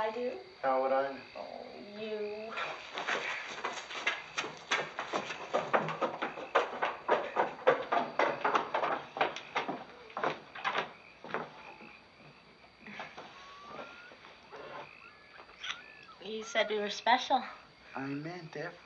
I do? How would I know? Oh, you. You said we were special. I meant everything.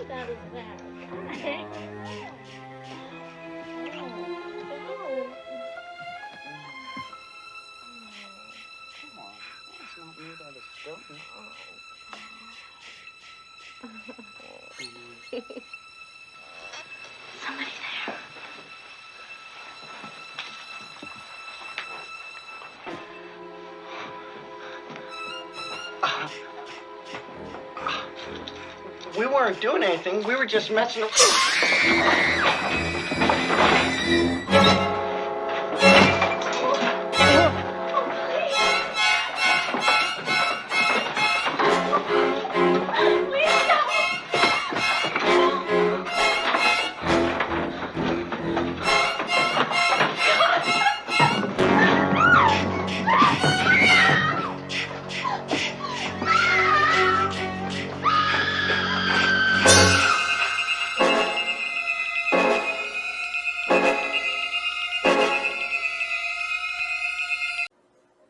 That is bad. Come on. That's not me by the stone. Somebody there. We weren't doing anything. We were just messing around.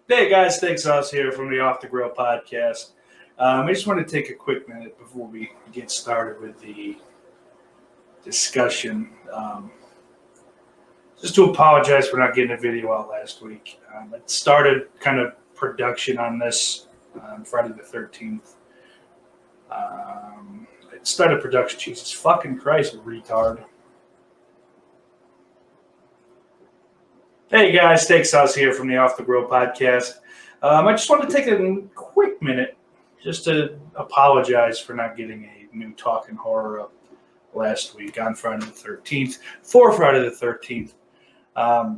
Hey guys, thanks us here from the Off the Grill podcast. I just want to take a quick minute before we get started with the discussion. Just to apologize for not getting a video out last week. It started kind of production on this on Friday the 13th. It started production, Jesus fucking Christ, retard. Hey guys, thanks us here from the Off the Grill podcast. I just want to take a quick minute just to apologize for not getting a new Talkin horror up last week on Friday the 13th, for Friday the 13th. I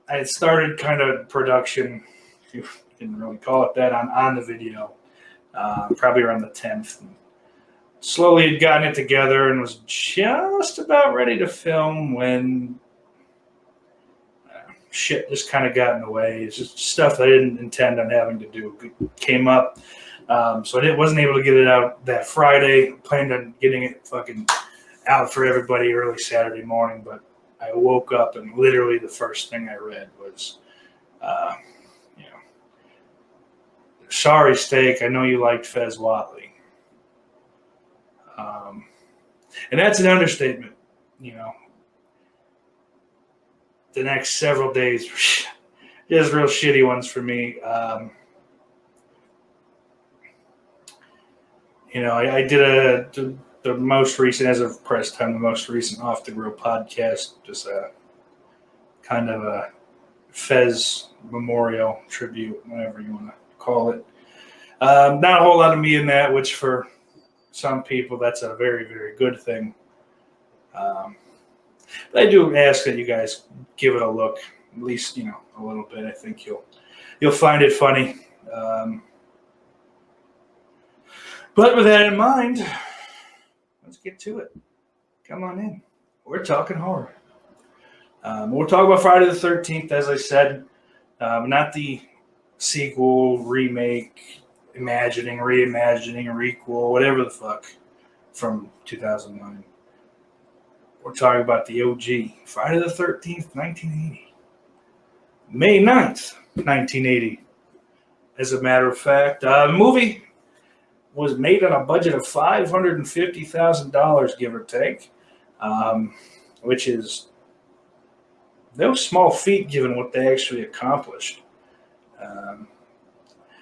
had started kind of production, if you didn't really call it that, on the video, probably around the 10th. And slowly had gotten it together and was just about ready to film when shit just kind of got in the way. It's just stuff I didn't intend on having to do. It came up. So I wasn't able to get it out that Friday. Planned on getting it fucking out for everybody early Saturday morning, but I woke up and literally the first thing I read was, sorry, Steak, I know you liked Fez Watley. And that's an understatement, The next several days were just real shitty ones for me. I did the most recent, as of press time, the most recent Off the Grill podcast, just a kind of a Fez memorial tribute, whatever you want to call it. Not a whole lot of me in that, which for some people, that's a very, very good thing. But I do ask that you guys give it a look, at least, a little bit. I think you'll find it funny. But with that in mind, let's get to it. Come on in. We're talking horror. We'll talk about Friday the 13th, as I said. Not the sequel, remake, reimagining, requel, whatever the fuck, from 2009. We're talking about the OG, Friday the 13th, 1980. May 9th, 1980. As a matter of fact, the movie was made on a budget of $550,000, give or take, which is no small feat given what they actually accomplished. Um,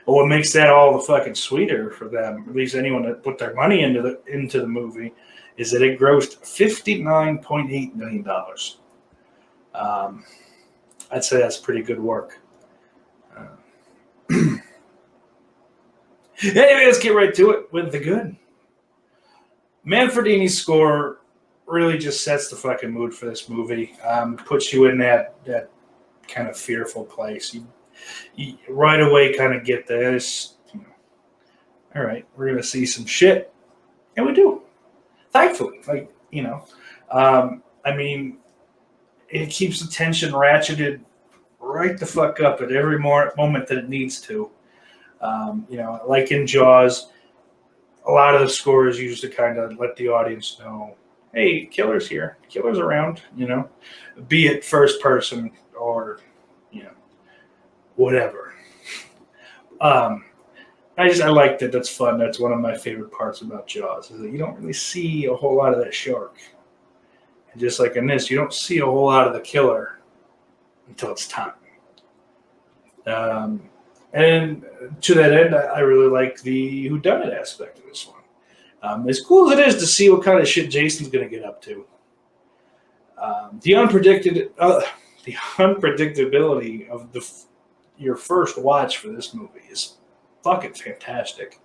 but what makes that all the fucking sweeter for them, at least anyone that put their money into the movie, is that it grossed $59.8 million. I'd say that's pretty good work. Anyway, let's get right to it with the good. Manfredini's score really just sets the fucking mood for this movie. Puts you in that kind of fearful place. You right away kind of get this. All right, we're gonna see some shit, and we do. Thankfully, I mean, it keeps the tension ratcheted right the fuck up at every moment that it needs to. Like in Jaws, a lot of the score is used to kind of let the audience know, hey, killer's here, killer's around, be it first person or, whatever. I like that. That's fun. That's one of my favorite parts about Jaws is that you don't really see a whole lot of that shark. And just like in this, you don't see a whole lot of the killer until it's time. And to that end, I really like the whodunit aspect of this one. As cool as it is to see what kind of shit Jason's going to get up to, the unpredictability of your first watch for this movie is fucking fantastic.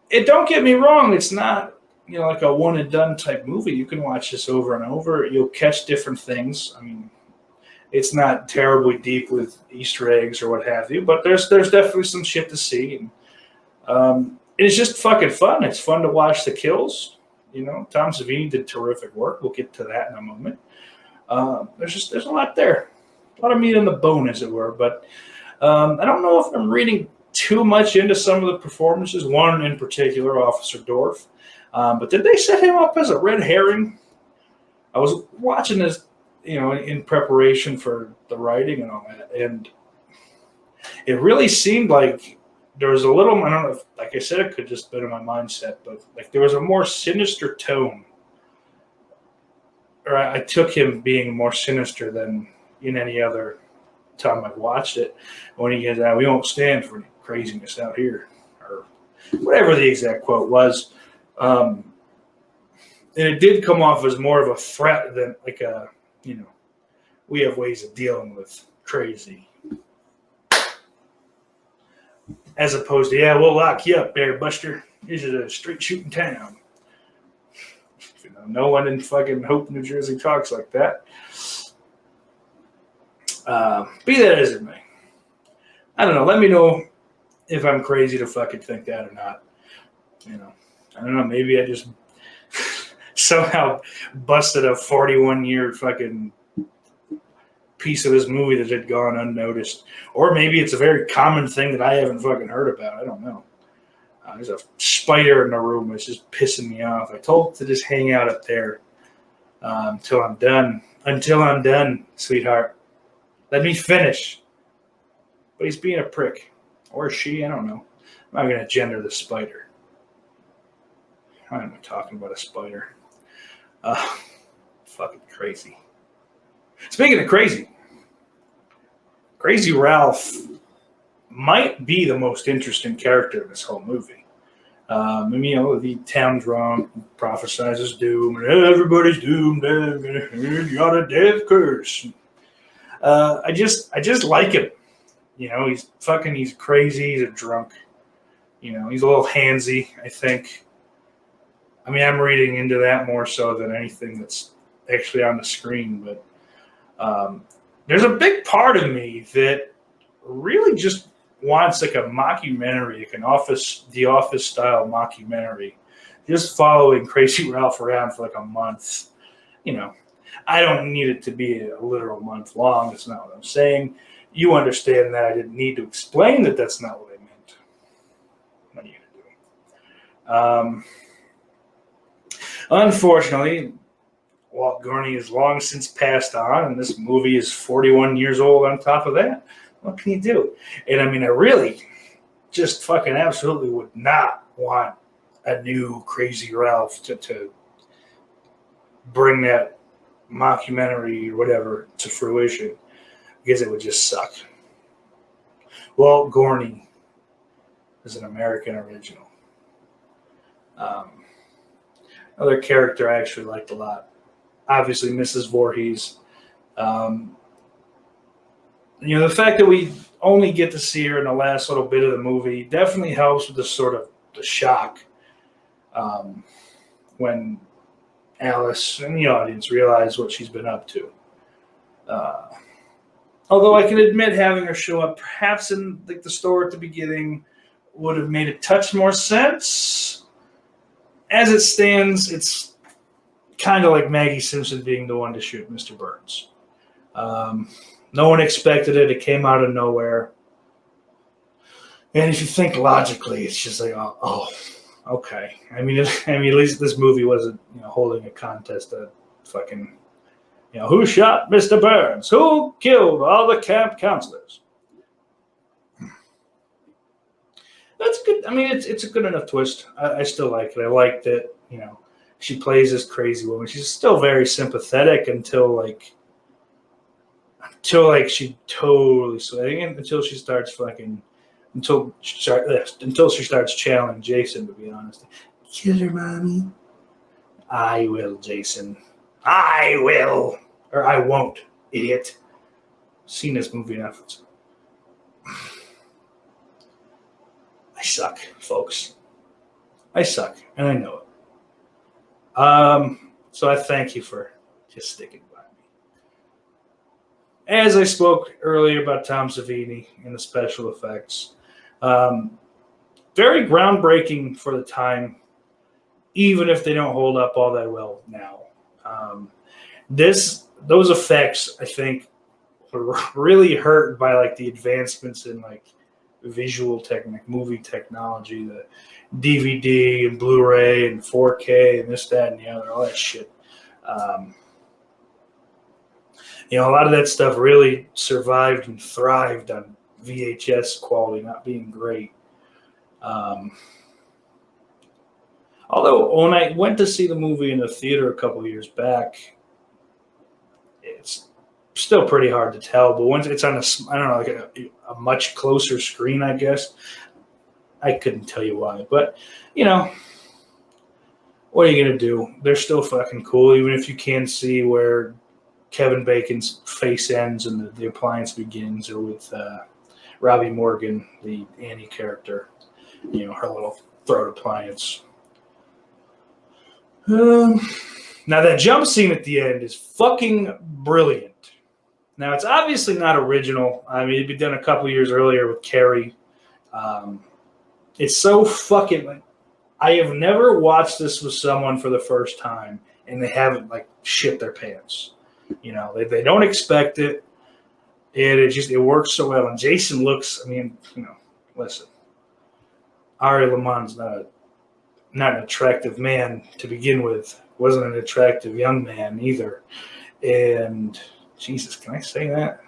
It don't get me wrong; it's not like a one and done type movie. You can watch this over and over. You'll catch different things. I mean, it's not terribly deep with Easter eggs or what have you, but there's definitely some shit to see. And it's just fucking fun. It's fun to watch the kills. Tom Savini did terrific work. We'll get to that in a moment. There's a lot there, a lot of meat on the bone, as it were. But I don't know if I'm reading too much into some of the performances. One in particular, Officer Dorff. But did they set him up as a red herring? I was watching this, in preparation for the writing and all that, and it really seemed like there was a little, I don't know if, like I said, it could just been in my mindset, but like there was a more sinister tone. Or I took him being more sinister than in any other time I've watched it. When he goes, we won't stand for any craziness out here, or whatever the exact quote was. And it did come off as more of a threat than like a, we have ways of dealing with crazy. As opposed to, yeah, we'll lock you up there, Buster. This is a straight shooting town. No one in fucking Hope, New Jersey talks like that. Be that as it may. I don't know. Let me know if I'm crazy to fucking think that or not. I don't know. Maybe I just somehow busted a 41-year fucking piece of this movie that had gone unnoticed. Or maybe it's a very common thing that I haven't fucking heard about. I don't know. There's a spider in the room. It's just pissing me off. I told it to just hang out up there until I'm done. Until I'm done, sweetheart. Let me finish. But he's being a prick. Or she, I don't know. I'm not going to gender the spider. Why am I talking about a spider? Fucking crazy. Speaking of crazy, Crazy Ralph might be the most interesting character in this whole movie. The town drunk prophesizes doom, and everybody's doomed, and you got a death curse. I just like him. He's crazy, he's a drunk. He's a little handsy, I think. I mean, I'm reading into that more so than anything that's actually on the screen, but there's a big part of me that really just wants like a mockumentary, like The Office style mockumentary, just following Crazy Ralph around for like a month. I don't need it to be a literal month long. That's not what I'm saying. You understand that I didn't need to explain that that's not what I meant. What are you going to do? Unfortunately, Walt Gurney has long since passed on, and this movie is 41 years old on top of that. What can you do? And I mean, I really just fucking absolutely would not want a new Crazy Ralph to bring that mockumentary or whatever to fruition. because it would just suck. Walt Gorney is an American original. Another character I actually liked a lot. Obviously, Mrs. Voorhees. Um, the fact that we only get to see her in the last little bit of the movie definitely helps with the sort of the shock when Alice and the audience realize what she's been up to. Uh, Although I can admit having her show up perhaps in the store at the beginning would have made a touch more sense. As it stands, it's kind of like Maggie Simpson being the one to shoot Mr. Burns. No one expected it. It came out of nowhere. And if you think logically, it's just like, oh okay. I mean, at least this movie wasn't holding a contest of fucking, who shot Mr. Burns? Who killed all the camp counselors? That's good. I mean, it's a good enough twist. I still like it. I like that, she plays this crazy woman. She's still very sympathetic until she totally swaying until she starts fucking until she starts channeling Jason, to be honest. Kill her, mommy. I will, Jason. I will. Or I won't, idiot. Seen this movie enough. I suck, folks. I suck, and I know it. So I thank you for just sticking by me. As I spoke earlier about Tom Savini and the special effects, very groundbreaking for the time, even if they don't hold up all that well now. Those effects, I think, were really hurt by the advancements in visual technique, movie technology, the DVD and Blu-ray and 4K and this, that, and the other, all that shit. A lot of that stuff really survived and thrived on VHS quality not being great. Although when I went to see the movie in the theater a couple of years back, it's still pretty hard to tell. But once it's on a much closer screen, I guess, I couldn't tell you why. But, what are you going to do? They're still fucking cool, even if you can't see where Kevin Bacon's face ends and the appliance begins, or with Robbie Morgan, the Annie character, her little throat appliance. Now that jump scene at the end is fucking brilliant. Now it's obviously not original. I mean, it'd been done a couple years earlier with Carrie. It's so fucking. I have never watched this with someone for the first time and they haven't shit their pants. They don't expect it. And it works so well. And Jason looks. I mean, listen. Ari Lamont's not an attractive man to begin with. Wasn't an attractive young man either. And Jesus, can I say that?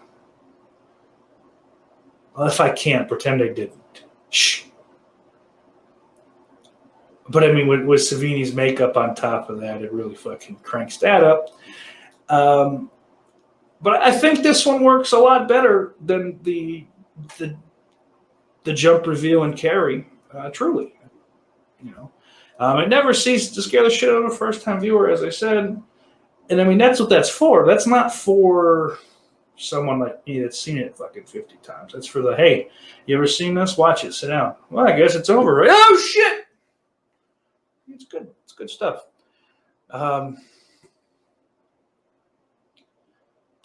Well, if I can't, pretend I didn't. Shh. But I mean, with Savini's makeup on top of that, it really fucking cranks that up. But I think this one works a lot better than the jump reveal in Carrie. Truly, it never ceases to scare the shit out of a first-time viewer, as I said. And I mean, that's what that's for. That's not for someone like me that's seen it fucking 50 times. That's for the, hey, you ever seen this? Watch it. Sit down. Well, I guess it's over, right? Oh, shit! It's good. It's good stuff.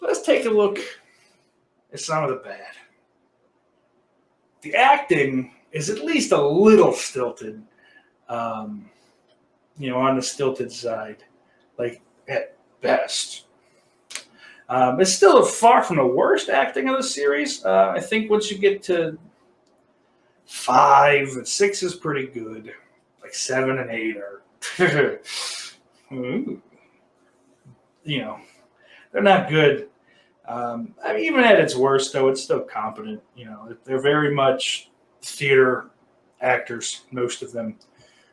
Let's take a look at some of the bad. The acting is at least a little stilted, on the stilted side, at best. It's still far from the worst acting of the series. I think once you get to 5 and 6 is pretty good. 7 and 8 are, they're not good. Even at its worst, though, it's still competent. They're very much theater actors, most of them.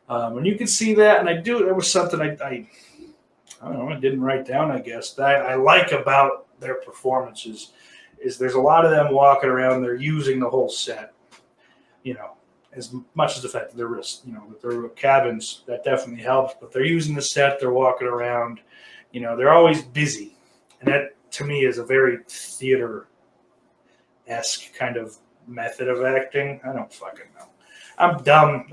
And you can see that, and there was something I don't know, I didn't write down, I guess, that I like about their performances is there's a lot of them walking around. They're using the whole set, you know, as much as the fact that they're real, you know, that they're cabins, that definitely helps. But they're using the set. They're walking around. You know, they're always busy, and that to me is a very theater-esque kind of method of acting. I don't fucking know. I'm dumb.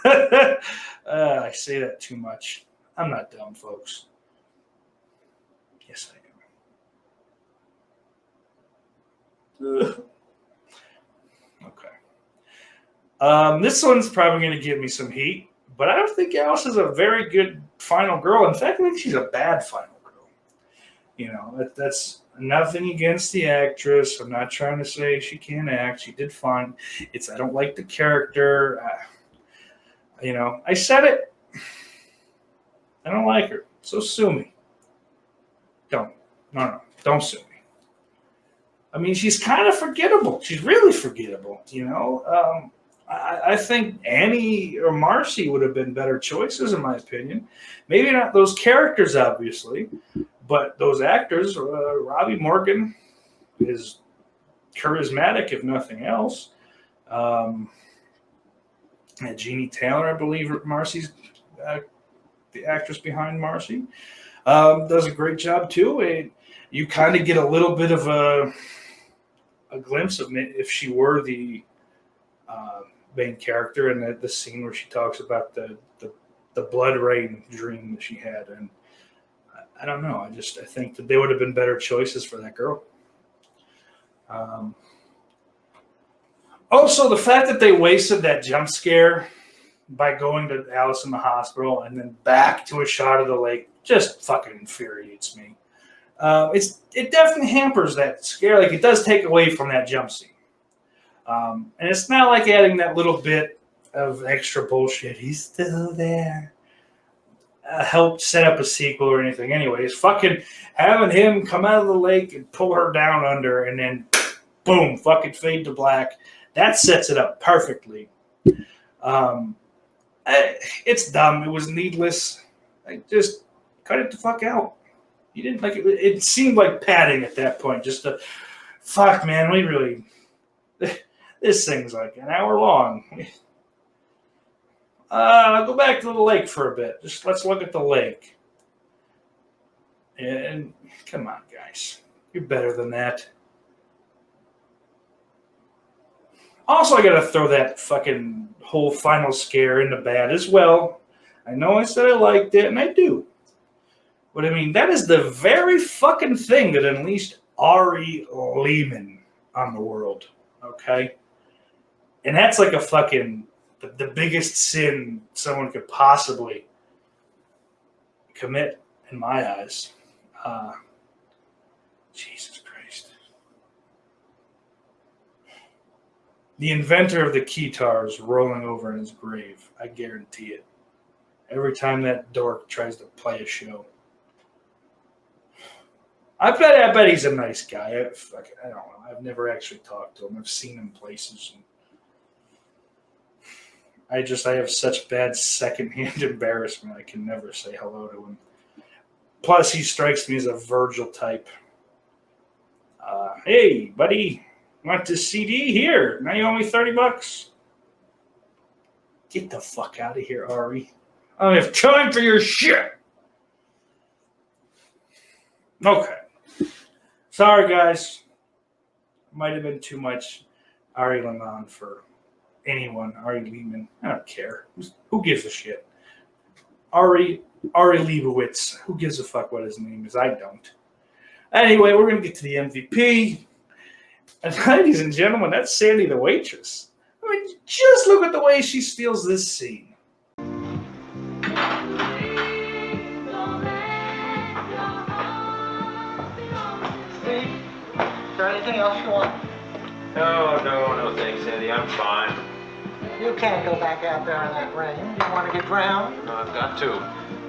I say that too much. I'm not dumb, folks. Yes, I am. Ugh. Okay. This one's probably going to give me some heat, but I don't think Alice is a very good final girl. In fact, I think she's a bad final girl. You know, that's nothing against the actress. I'm not trying to say she can't act. She did fine. I don't like the character. You know, I said it. I don't like her. So sue me. Don't. No. Don't sue me. I mean, she's kind of forgettable. She's really forgettable, you know. I think Annie or Marcy would have been better choices, in my opinion. Maybe not those characters, obviously, but those actors. Robbie Morgan is charismatic, if nothing else. And Jeannie Taylor, I believe, Marcy's the actress behind Marcy, does a great job too. You kind of get a little bit of a glimpse of if she were the main character in the scene where she talks about the blood rain dream that she had, and I don't know. I think that they would have been better choices for that girl. Also, the fact that they wasted that jump scare by going to Alice in the hospital and then back to a shot of the lake just fucking infuriates me. It definitely hampers that scare. Like, it does take away from that jump scene. And it's not like adding that little bit of extra bullshit. He's still there. Helped set up a sequel or anything. Anyways, fucking having him come out of the lake and pull her down under and then boom, fucking fade to black. That sets it up perfectly. It's dumb. It was needless. Just cut it the fuck out. You didn't like it. It seemed like padding at that point. Just to fuck, man. We really. This thing's like an hour long. Go back to the lake for a bit. Just let's look at the lake. And come on, guys. You're better than that. Also, I gotta throw that fucking whole final scare into bad as well. I know I said I liked it, and I do. But I mean, that is the very fucking thing that unleashed Ari Lehman on the world. Okay? And that's like a fucking, the biggest sin someone could possibly commit, in my eyes. Jesus Christ. The inventor of the keytar is rolling over in his grave. I guarantee it. Every time that dork tries to play a show. I bet he's a nice guy. I don't know. I've never actually talked to him. I've seen him places. I have such bad secondhand embarrassment. I can never say hello to him. Plus, he strikes me as a Virgil type. Hey, buddy, want this CD? Here, now you owe me $30. Get the fuck out of here, Ari. I don't have time for your shit. Okay. Sorry, guys. Might have been too much Ari Lehman for anyone. Ari Lehman. I don't care. Who gives a shit? Ari Leibowitz. Who gives a fuck what his name is? I don't. Anyway, we're going to get to the MVP. And ladies and gentlemen, that's Sandy the waitress. I mean, just look at the way she steals this scene. Steve, is there anything else you want? No, thanks, Sandy. I'm fine. You can't go back out there in that rain. You want to get drowned? No, I've got to.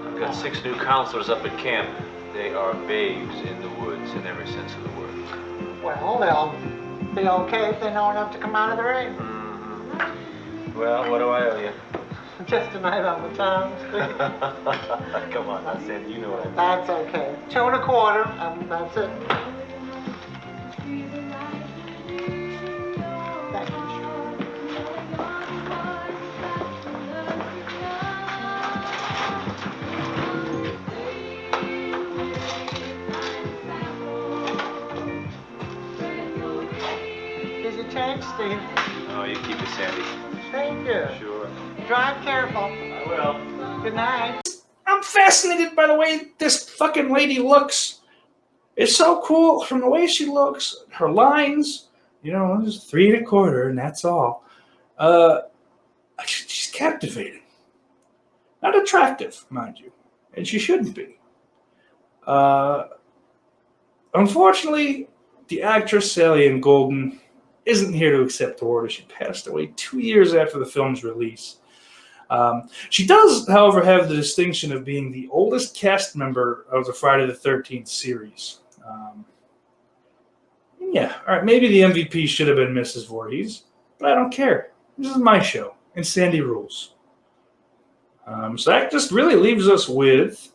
I've got 6 new counselors up at camp. They are babes in the woods in every sense of the word. Well, they'll be okay if they know enough to come out of the rain. Mm-hmm. Well, what do I owe you? Just a night on the town, Steve. Come on now, Sandy. You know what I mean. That's okay. $2 1/4. That's it. Steve. Oh, you keep it, Sandy. Thank you. Sure. Drive careful. I will. Good night. I'm fascinated by the way this fucking lady looks. It's so cool from the way she looks, her lines, just 3 1/4, and that's all. She's captivating. Not attractive, mind you, and she shouldn't be. Unfortunately, the actress Sally Ann Golden isn't here to accept the order. She passed away 2 years after the film's release. She does, however, have the distinction of being the oldest cast member of the Friday the 13th series. Yeah, all right, maybe the MVP should have been Mrs. Voorhees, but I don't care. This is my show, and Sandy rules. So that just really leaves us with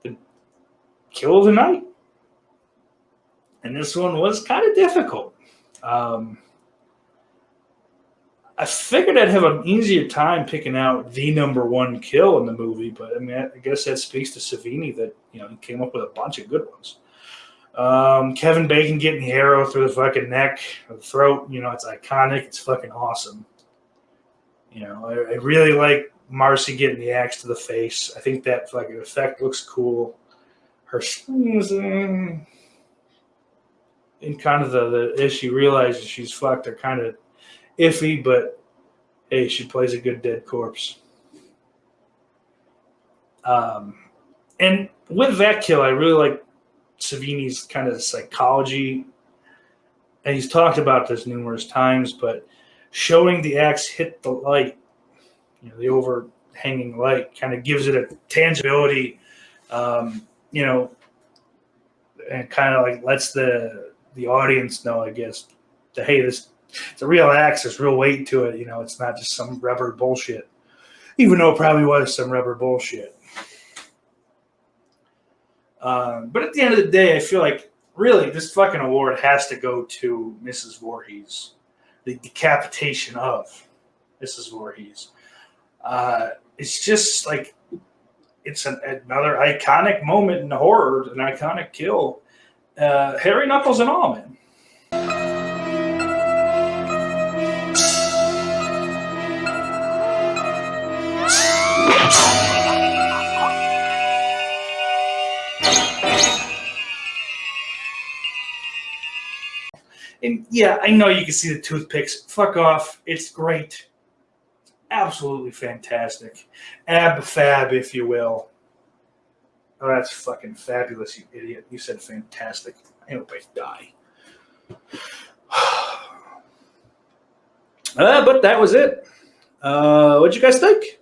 the kill of the night. And this one was kind of difficult. I figured I'd have an easier time picking out the number one kill in the movie, but I mean, I guess that speaks to Savini that, he came up with a bunch of good ones. Kevin Bacon getting the arrow through the fucking neck or the throat, it's iconic. It's fucking awesome. I really like Marcy getting the axe to the face. I think that fucking effect looks cool. Her screams in kind of the as she realizes she's fucked are kind of iffy, but hey, she plays a good dead corpse. And with that kill, I really like Savini's kind of psychology, and he's talked about this numerous times, but showing the axe hit the light, the overhanging light, kind of gives it a tangibility, and kind of like lets the audience know, I guess, that hey, it's a real axe, there's real weight to it, it's not just some rubber bullshit, even though it probably was some rubber bullshit. But at the end of the day, I feel like really this fucking award has to go to Mrs. Voorhees. The decapitation of Mrs. Voorhees. It's just like it's another iconic moment in horror, an iconic kill. Hairy knuckles and all, man. And yeah, I know you can see the toothpicks. Fuck off. It's great. Absolutely fantastic. Ab-fab, if you will. Oh, that's fucking fabulous, you idiot. You said fantastic. I hope I die. But that was it. What'd you guys think?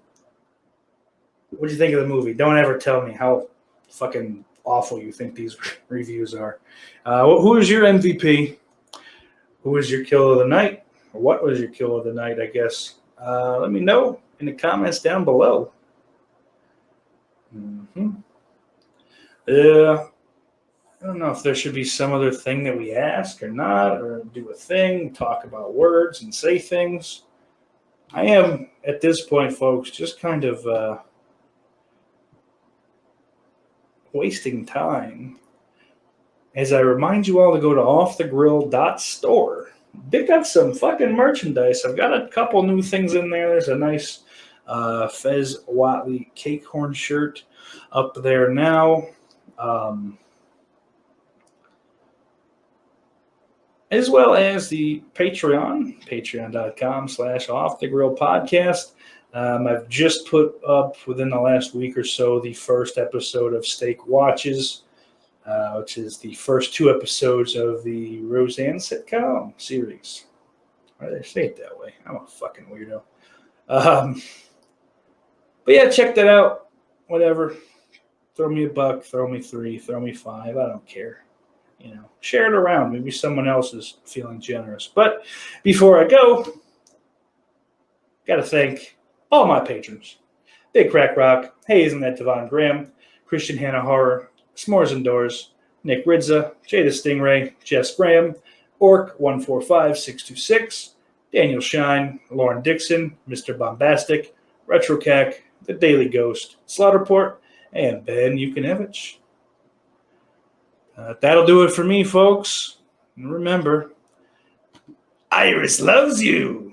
What'd you think of the movie? Don't ever tell me how fucking awful you think these reviews are. Who is your MVP? Who was your kill of the night? Or what was your kill of the night, I guess? Let me know in the comments down below. I don't know if there should be some other thing that we ask or not, or do a thing, talk about words and say things. I am, at this point, folks, just kind of wasting time as I remind you all to go to offthegrill.store. Pick up some fucking merchandise. I've got a couple new things in there. There's a nice Fez Watley cake horn shirt up there now. As well as the Patreon, patreon.com/offthegrillpodcast. I've just put up within the last week or so the first episode of Steak Watches, which is the first 2 episodes of the Roseanne sitcom series. Why did I say it that way? I'm a fucking weirdo. But yeah, check that out. Whatever. Throw me $1, throw me 3, throw me 5. I don't care. Share it around. Maybe someone else is feeling generous. But before I go, got to thank all my patrons. Big Crack Rock, Hey, Isn't That Devon Graham, Christian Hannah Horror, S'mores Indoors, Nick Ridza, Jay the Stingray, Jess Graham, Orc145626, Daniel Shine, Lauren Dixon, Mr. Bombastic, RetroCac, The Daily Ghost, Slaughterport, and Ben Yukinevich. That'll do it for me, folks. And remember, Iris loves you.